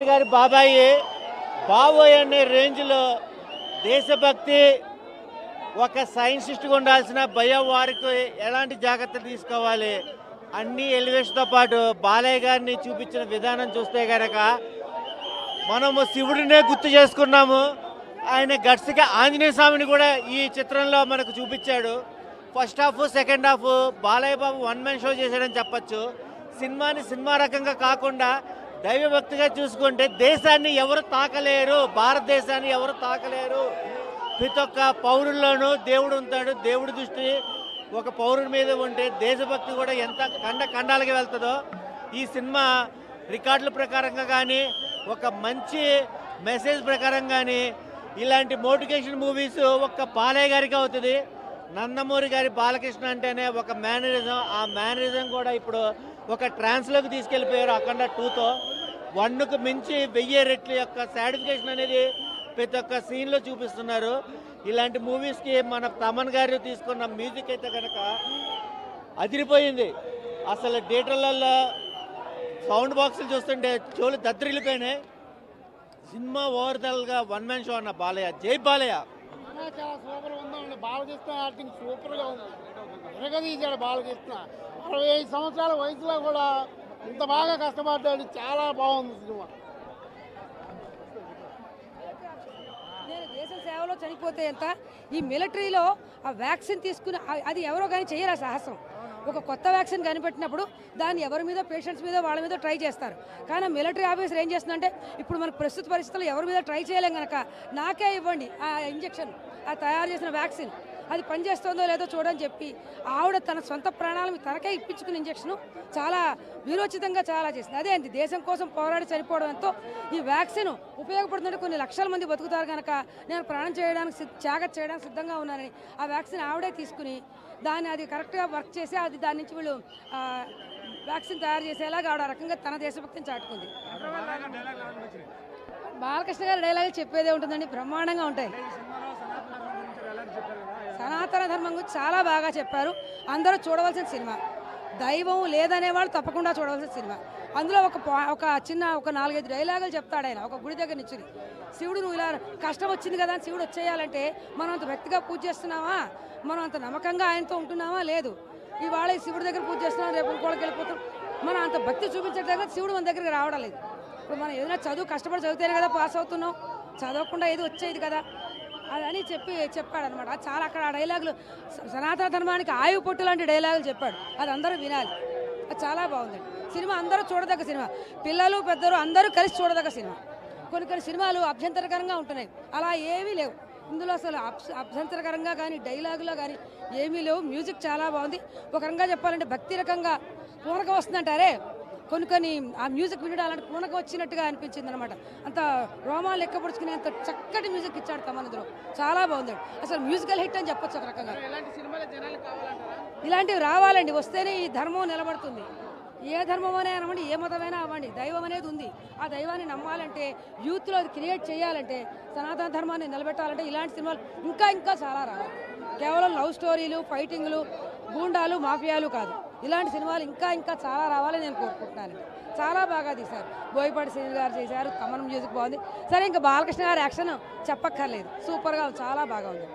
గారి బాబాయి బాబోయ్ అనే రేంజ్లో దేశభక్తి, ఒక సైన్సిస్ట్గా ఉండాల్సిన భయం, వారికి ఎలాంటి జాగ్రత్తలు తీసుకోవాలి అన్ని ఎలివేషన్తో పాటు బాలయ్య గారిని చూపించిన విధానం చూస్తే కనుక మనము శివుడినే గుర్తు చేసుకున్నాము. ఆయన గట్స్గా ఆంజనేయ స్వామిని కూడా ఈ చిత్రంలో మనకు చూపించాడు. First half second half Balayya Babu one man show చేశాడని చెప్పచ్చు. సినిమాని సినిమా రకంగా కాకుండా దైవభక్తిగా చూసుకుంటే దేశాన్ని ఎవరు తాకలేరు, భారతదేశాన్ని ఎవరు తాకలేరు. ప్రతి ఒక్క పౌరుల్లోనూ దేవుడు ఉంటాడు. దేవుడి దృష్టి ఒక పౌరుడి మీద ఉంటే దేశభక్తి కూడా ఎంత ఖండాలకి వెళ్తుందో ఈ సినిమా రికార్డుల ప్రకారంగా కానీ, ఒక మంచి మెసేజ్ ప్రకారం కానీ, ఇలాంటి మోటివేషన్ మూవీస్ ఒక్క బాలయ్య గారికి అవుతుంది. నందమూరి గారి బాలకృష్ణ అంటేనే ఒక మేనరిజం, ఆ మేనరిజం కూడా ఇప్పుడు ఒక ట్రాన్స్లోకి తీసుకెళ్ళిపోయారు. అఖండ 2తో 1కు మించి 1000 రెట్ల యొక్క సాటిస్ఫాక్షన్ అనేది ప్రతి ఒక్క సీన్లో చూపిస్తున్నారు. ఇలాంటి మూవీస్కి మన తమన్ గారు తీసుకున్న మ్యూజిక్ అయితే కనుక అదిరిపోయింది. అసలు థియేటర్లలో సౌండ్ బాక్సులు చూస్తుంటే చెవులు దద్దరిల్లిపోయినాయి. సినిమా ఓవర్దల్గా వన్ మ్యాన్ షో అన్న బాలయ్య. జై బాలయ్య. చాలా సూపర్ ఉందండి. బాలకృష్ణ యాక్టింగ్ సూపర్గా ఉంది. విరగదీశాడు బాలకృష్ణ. 65 సంవత్సరాల వయసులో కూడా ఇంత బాగా కష్టపడ్డాడు. చాలా బాగుంది సినిమా. నేను దేశ సేవలో చనిపోతే ఎంత, ఈ మిలిటరీలో ఆ వ్యాక్సిన్ తీసుకుని అది ఎవరో కానీ చేయరు ఆ సాహసం. ఒక కొత్త వ్యాక్సిన్ కనిపెట్టినప్పుడు దాన్ని ఎవరి మీద, పేషెంట్స్ మీద, వాళ్ళ మీద ట్రై చేస్తారు. కానీ మిలిటరీ ఆఫీసర్ ఏం చేస్తుందంటే, ఇప్పుడు మనకు ప్రస్తుత పరిస్థితుల్లో ఎవరి మీద ట్రై చేయలేం కనుక నాకే ఇవ్వండి ఆ ఇంజెక్షన్, ఆ తయారు చేసిన వ్యాక్సిన్, అది పనిచేస్తుందో లేదో చూడని చెప్పి ఆవిడ తన సొంత ప్రాణాలను తనకే ఇప్పించుకున్న ఇంజెక్షన్ చాలా వీరోచితంగా చాలా చేసింది. అదే అండి, దేశం కోసం పోరాడి చనిపోవడం ఎంతో ఈ వ్యాక్సిన్ ఉపయోగపడుతుంటే కొన్ని లక్షల మంది బతుకుతారు కనుక నేను ప్రాణం చేయడానికి త్యాగం చేయడానికి సిద్ధంగా ఉన్నానని ఆ వ్యాక్సిన్ ఆవిడే తీసుకుని దాన్ని అది కరెక్ట్గా వర్క్ చేసి అది దాని నుంచి వీళ్ళు వ్యాక్సిన్ తయారు చేసేలాగా ఆవిడ రకంగా తన దేశభక్తిని చాటుకుంది. బాలకృష్ణ గారి డైలాగులు చెప్పేదే ఉంటుందండి, బ్రహ్మాండంగా ఉంటాయి. సనాతన ధర్మం గురించి చాలా బాగా చెప్పారు. అందరూ చూడవలసిన సినిమా. దైవం లేదనే వాళ్ళు తప్పకుండా చూడవలసిన సినిమా. అందులో ఒక చిన్న 4-5 డైలాగులు చెప్తాడు ఆయన ఒక గుడి దగ్గర నుంచి. శివుడు నువ్వు ఇలా కష్టం వచ్చింది కదా అని శివుడు వచ్చేయాలంటే మనం అంత భక్తిగా పూజ చేస్తున్నావా, మనం అంత నమ్మకంగా ఆయనతో ఉంటున్నావా, లేదు. ఇవాళ శివుడి దగ్గర పూజ చేస్తున్నాం, రేపు ఇంకోళ్ళకి వెళ్ళిపోతాం. మనం అంత భక్తి చూపించే దగ్గర శివుడు మన దగ్గరికి రావడం లేదు. ఇప్పుడు మనం ఏదైనా చదువు కష్టపడి చదివితేనే కదా పాస్ అవుతున్నాం, చదవకుండా ఏది వచ్చేది కదా అదని చెప్పాడనమాట. చాలా అక్కడ ఆ డైలాగులు సనాతన ధర్మానికి ఆయువు పొట్టు లాంటి డైలాగులు చెప్పాడు. అది అందరూ వినాలి. అది చాలా బాగుందండి సినిమా. అందరూ చూడదగ్గ సినిమా. పిల్లలు పెద్దలు అందరూ కలిసి చూడదగ్గ సినిమా. కొన్ని సినిమాలు అభ్యంతరకరంగా ఉంటున్నాయి, అలా ఏమీ లేవు ఇందులో. అసలు అభ్యంతరకరంగా కానీ డైలాగులో కానీ ఏమీ లేవు. మ్యూజిక్ చాలా బాగుంది. ఒక రకంగా చెప్పాలంటే భక్తి రకంగా పూనకం వస్తుందంటారే, కొన్ని ఆ మ్యూజిక్ వినడం అలాంటి పూనకం వచ్చినట్టుగా అనిపించింది అనమాట. అంత రోమాలు లెక్కపరుచుకునే అంత చక్కటి మ్యూజిక్ ఇచ్చాడు తమనులో. చాలా బాగుంది. అసలు మ్యూజికల్ హిట్ అని చెప్పొచ్చు ఒక రకంగా. ఇలాంటివి రావాలండి, వస్తేనే ఈ ధర్మం నిలబడుతుంది. ఏ ధర్మం అనే అవ్వండి, ఏ మతమైనా అవ్వండి, దైవం అనేది ఉంది. ఆ దైవాన్ని నమ్మాలంటే, యూత్లో అది క్రియేట్ చేయాలంటే, సనాతన ధర్మాన్ని నిలబెట్టాలంటే ఇలాంటి సినిమాలు ఇంకా చాలా రావాలి. కేవలం లవ్ స్టోరీలు, ఫైటింగ్లు, గూండాలు, మాఫియాలు కాదు, ఇలాంటి సినిమాలు ఇంకా చాలా రావాలని నేను కోరుకుంటున్నాను. చాలా బాగా తీశారు. బోయపాటి శ్రీని గారు చేశారు. తమన్ మ్యూజిక్ బాగుంది. సరే, ఇంకా బాలకృష్ణ గారి యాక్షన్ చెప్పక్కర్లేదు, సూపర్గా చాలా బాగా ఉంది.